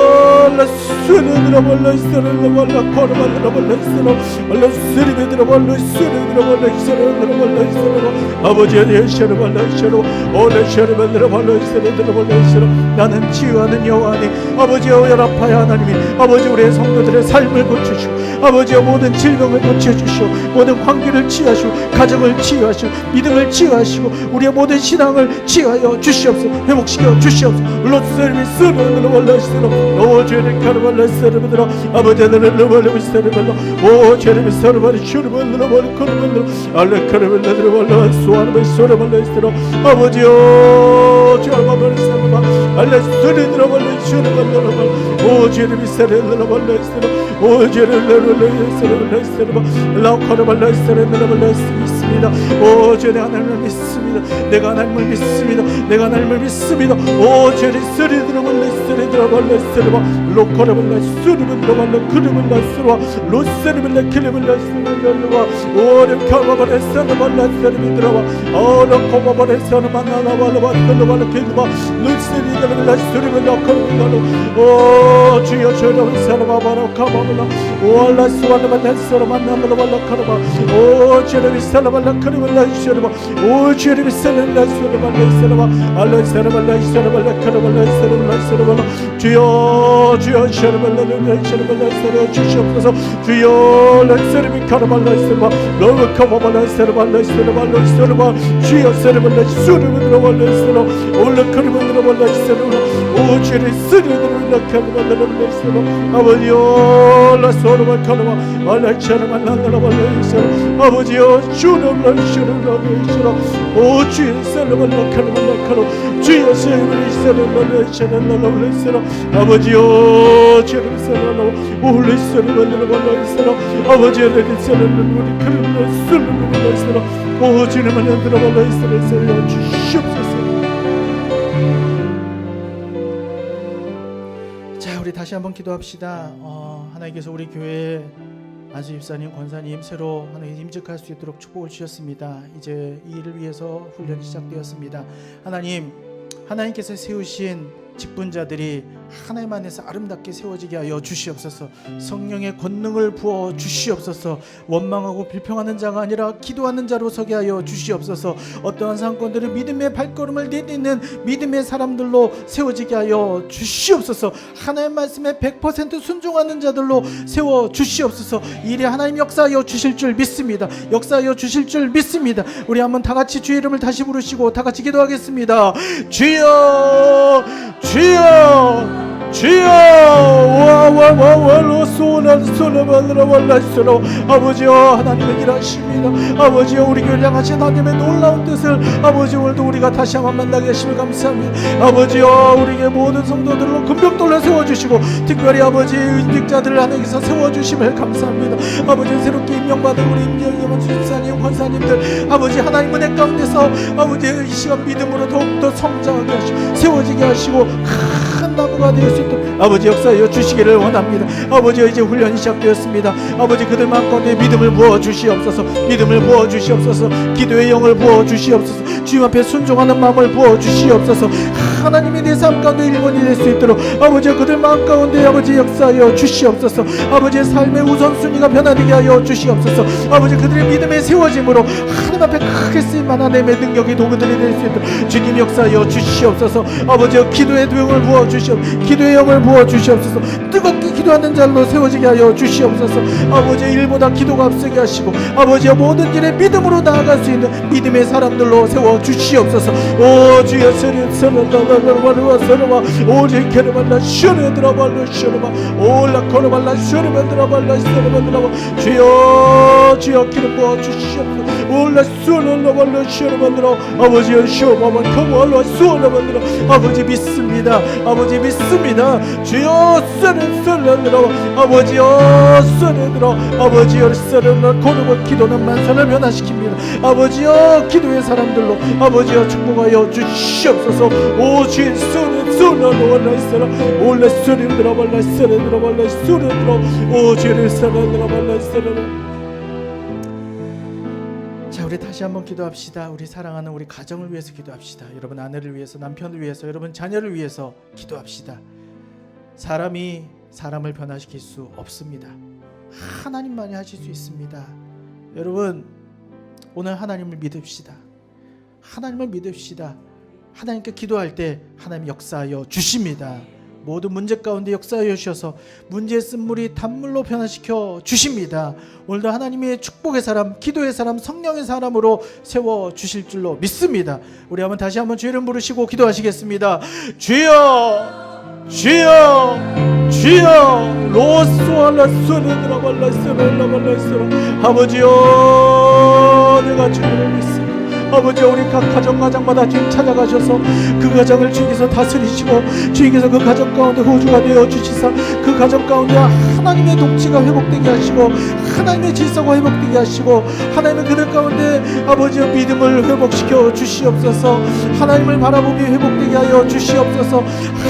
라스르드라 벌라 이스르르 벌라 코르발라 벌라 이스르 벌라 스리드라 벌라 스리드라 벌라 이스르르 벌라 이스르 아버지여 예셔르 벌라 이스르 오레셔르 벌라 벌라 이스르르 벌라 이스르 나는 치유하는 여호와니 아버지여 연합하여 하나님이 아버지 우리의 성도들의 삶을 고쳐주시고 아버지여 모든 질병을 고쳐주시오 모든 관계를 치유하시고 가정을 치유하시고 믿음을 치유하시고 우리의 모든 신앙을 치유하여 주시옵소서. 회복시켜 주시옵소서. 로스르미 스르르 벌라 이스르 오 죄를 카르발라 스르르 아버지들을 러벌로 스르르 오 죄를 스르르 슈르벌로 벌 코르벌로 알레 카르발라들 벌라 수아르 스르르 스르르 아버지여 죄마벌 스르르 알레 스르르 벌로 슈르벌로 오 죄를 스르르 벌로 스르르 오 죄를 러벌로 스르르 스르르 라카르발라 스르르 벌로 있습니다. 오 죄 하나님을 믿습니다. 내가 하나님을 믿습니다. 내가 하나님을 믿습니다. 오 죄를 스르르 벌로 스르르 벌로 스르르 로카르발라 스르르 벌로 크르발라 스르르 로스르르 크르발라 스르르 오르 카바바레 스르발라 스르르 들어와 오르 코바바레 스르르 만나나 발로 발로 킬바 루스르르 스르르 카르발라 오 주여 주여 스르바바로 카바발라 오알라 스와르발라 스르르 만나나 발로 카르바 오 주여 스르발라 카르발라 스르르 오 주여 스르르 스르발라 스르르 알라 스르발라 스르발라 카르발라 스르르 스르르 주여 주여 셔르발라 셔르발라 스르르 주시옵소서. 주여 란스르비 카르발라 스르바 로브 카바발라 스르발라 스르발라 스르바 주여 스르발라 스르르 발라 스르 올라 카르발라 발라 스르 오 주여 스르르 카르발라 스르 아버지여 라소르바 카르바 알라 셔르발라 발라 스르 아버지여 주르라 셔르라 스르 오 주여 스르발라 카르발라 카르 주여 스르르 스르발라 셔르라 스르 아버지여 주여 스르르 올라 스르발라 발라 스르 아버지여 내게 스르르 우리 그릇을 스르르 발라 스르 오 주님을 흔들어 발라 스르르 주시옵소서. 자 우리 다시 한번 기도합시다. 하나님께서 우리 교회에 안수 집사님, 권사님 새로 하나님 임직할 수 있도록 축복을 주셨습니다. 이제 이 일을 위해서 훈련이 시작되었습니다. 하나님께서 세우신 직분자들이 하나님 안에서 아름답게 세워지게 하여 주시옵소서. 성령의 권능을 부어 주시옵소서. 원망하고 불평하는 자가 아니라 기도하는 자로 서게 하여 주시옵소서. 어떠한 상권들은 믿음의 발걸음을 내딛는 믿음의 사람들로 세워지게 하여 주시옵소서. 하나님 말씀에 100% 순종하는 자들로 세워 주시옵소서. 이 일에 하나님 역사하여 주실 줄 믿습니다. 역사하여 주실 줄 믿습니다. 우리 한번 다 같이 주의 이름을 다시 부르시고 다 같이 기도하겠습니다. 주여 주여 주여 와와와와로 소나소나발라발라시로 아버지여 하나님의 일하십니다. 아버지여 우리 교회를 향하신 하나님의 놀라운 뜻을 아버지 오늘도 우리가 다시 한번 만나게 하심을 감사합니다. 아버지여 우리에게 모든 성도들로 금벽돌로 세워주시고 특별히 아버지 인직자들을 하나님께서 세워주심을 감사합니다. 아버지 새롭게 임명받은 우리 임명임원 집사님 권사님들 아버지 하나님 은혜 가운데서 아버지 이 시간 믿음으로 더욱더 성장하게 하시고 세워지게 하시고 큰 나무가 될 수 있도록 아버지 역사하여 주시기를 원합니다. 아버지 이제 훈련이 시작되었습니다. 아버지 그들 가운데 믿음을 부어 주시옵소서. 믿음을 부어 주시옵소서. 기도의 영을 부어 주시옵소서. 주님 앞에 순종하는 마음을 부어 주시옵소서. 하나님이 내 삶 가운데 일본이 될 수 있도록 아버지 그들 마음 가운데 아버지 역사하여 주시옵소서. 아버지의 삶의 우선순위가 변화되게 하여 주시옵소서. 아버지 그들의 믿음의 세워짐으로 하나님 앞에 크게 쓰임만 하나님의 능력이 도구들이 될 수 있도록 주님 역사하여 주시옵소서. 아버지 기도의 영을 부어 주시옵소서. 기도의 영을 부어 주시옵소서. 뜨겁게 기도하는 자로 세워지게 하여 주시옵소서. 아버지 일보다 기도가 앞서게 하시고 아버지의 모든 일에 믿음으로 나아갈 수 있는 믿음의 사람들로 세워 주시옵소서. 오 주여 서르와 오직 게르발라 셔르드라발라 셔르바 올라 코르발라 셔르반드라발라 셔르반드라바 주여 주여 기름 부어 주시옵소서. 올라 쏘르라발라 셔르반드라 아버지여 쇼바바 코발라 쏘르반드라 아버지 믿습니다. 아버지 믿습니다. 주여 쏘르드라 아버지여 쏘르드라 아버지여 쏘르드라 코르고 기도는 만사를 변화시킵니다. 아버지여 기도의 사람들로 아버지여 축복하여 주시옵소서. 오 주의 쏘르라발라 있어라 올라 쏘르드라발라 쏘르드라발라 쏘르드라 오 주의 쏘르드라발라 있어라. 자, 우리 다시 한번 기도합시다. 우리 사랑하는 우리 가정을 위해서 기도합시다. 여러분 아내를 위해서, 남편을 위해서, 여러분 자녀를 위해서 기도합시다. 사람이 사람을 변화시킬 수 없습니다. 하나님만이 하실 수 있습니다. 여러분 오늘 하나님을 믿읍시다. 하나님을 믿읍시다. 하나님께 기도할 때 하나님 역사하여 주십니다. 모든 문제 가운데 역사하여 주셔서 문제의 쓴물이 단물로 변화시켜 주십니다. 오늘도 하나님의 축복의 사람, 기도의 사람, 성령의 사람으로 세워 주실 줄로 믿습니다. 우리 한번 다시 한번 주의 이름 부르시고 기도하시겠습니다. 주여 주여 주여 로스알라 소르드라발라 소르라발라 소르 아버지여 내가 주님을 믿습니다. 아버지 우리 각 가정마다 주님 찾아가셔서 그 가정을 주님께서 다스리시고 주님께서 그 가정 가운데 호주가 되어 주시사 그 가정 가운데 하나님의 독지가 회복되게 하시고 하나님의 질서가 회복되게 하시고 하나님의 그들 가운데 아버지의 믿음을 회복시켜 주시옵소서. 하나님을 바라보며 회복되게 하여 주시옵소서.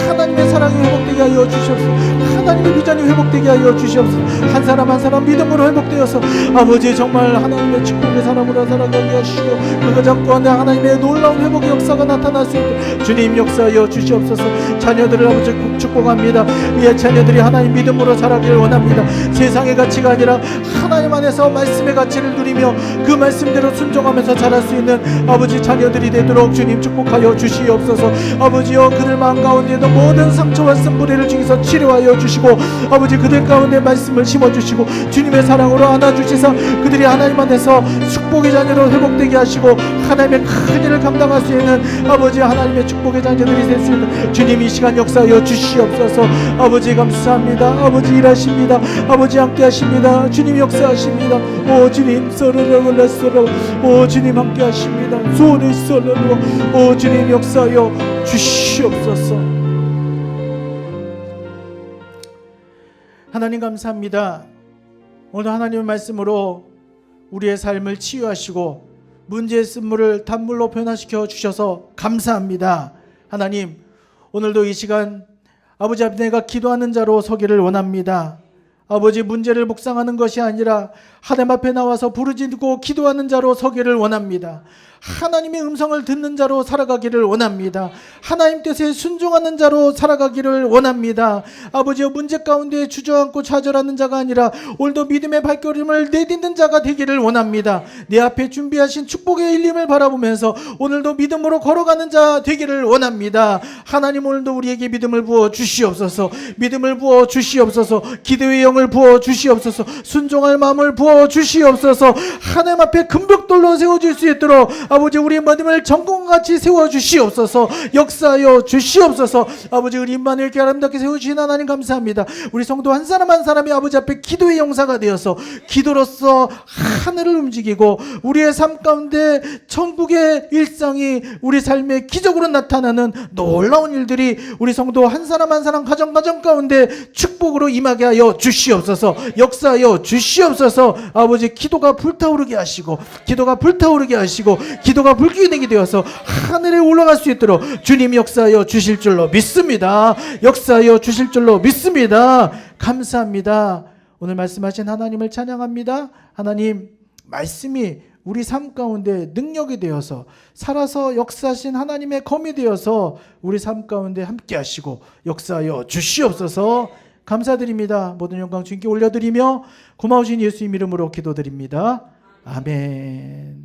하나님의 사랑이 회복되게 하여 주시옵소서. 하나님의 비전이 회복되게 하여 주시옵소서. 한 사람 한 사람 믿음으로 회복되어서 아버지 정말 하나님의 축복의 사람으로 살아가게 하시고 그 가정 가운데 하나님의 놀라운 회복의 역사가 나타날 수 있도록 주님 역사하여 주시옵소서. 자녀들을 아버지 축복합니다. 우리의 자녀들이 하나님 믿음으로 자라기를 원합니다. 세상의 가치가 아니라 하나님 안에서 말씀의 가치를 누리며 그 말씀대로 순종하면서 자랄 수 있는 아버지 자녀들이 되도록 주님 축복하여 주시옵소서. 아버지여 그들 마음 가운데도 모든 상처와 쓴뿌리를 주께서 치료하여 주시고 아버지 그들 가운데 말씀을 심어주시고 주님의 사랑으로 안아주시사 그들이 하나님 안에서 축복의 자녀로 회복되게 하시고 하나님의 큰 일을 감당할 수 있는 아버지 하나님의 축복의 자녀들이 될 수 있는 주님 이 시간 역사하여 주시옵소서. 아버지 감사합니다. 아버지 일하십니다. 아버지 함께 하십니다. 주님 역사하십니다. 오 주님 썰어라 썰어 오 주님 함께 하십니다. 소원을 썰어라 오 주님 역사하여 주시옵소서. 하나님 감사합니다. 오늘 하나님의 말씀으로 우리의 삶을 치유하시고 문제의 쓴물을 단물로 변화시켜 주셔서 감사합니다. 하나님 오늘도 이 시간 아버지 앞에 내가 기도하는 자로 서기를 원합니다. 아버지 문제를 묵상하는 것이 아니라 하나님 앞에 나와서 부르짖고 기도하는 자로 서기를 원합니다. 하나님의 음성을 듣는 자로 살아가기를 원합니다. 하나님 뜻에 순종하는 자로 살아가기를 원합니다. 아버지여 문제 가운데 주저앉고 좌절하는 자가 아니라 오늘도 믿음의 발걸음을 내딛는 자가 되기를 원합니다. 내 앞에 준비하신 축복의 일림을 바라보면서 오늘도 믿음으로 걸어가는 자 되기를 원합니다. 하나님 오늘도 우리에게 믿음을 부어 주시옵소서. 믿음을 부어 주시옵소서. 기도의 영을 부어 주시옵소서. 순종할 마음을 부어 주시옵소서. 하나님 앞에 금벽돌로 세워질 수 있도록 아버지 우리의 믿음을 전공같이 세워주시옵소서. 역사하여 주시옵소서. 아버지 우리 임마누엘 이렇게 아름답게 세워주신 하나님 감사합니다. 우리 성도 한 사람 한 사람이 아버지 앞에 기도의 용사가 되어서 기도로서 하늘을 움직이고 우리의 삶 가운데 천국의 일상이 우리 삶의 기적으로 나타나는 놀라운 일들이 우리 성도 한 사람 한 사람 가정 가운데 축복으로 임하게 하여 주시옵소서. 역사하여 주시옵소서. 아버지 기도가 불타오르게 하시고 기도가 불타오르게 하시고 기도가 불기능이 되어서 하늘에 올라갈 수 있도록 주님 역사하여 주실 줄로 믿습니다. 역사하여 주실 줄로 믿습니다. 감사합니다. 오늘 말씀하신 하나님을 찬양합니다. 하나님 말씀이 우리 삶 가운데 능력이 되어서 살아서 역사하신 하나님의 검이 되어서 우리 삶 가운데 함께 하시고 역사하여 주시옵소서. 감사드립니다. 모든 영광 주님께 올려드리며 고마우신 예수님 이름으로 기도드립니다. 아멘.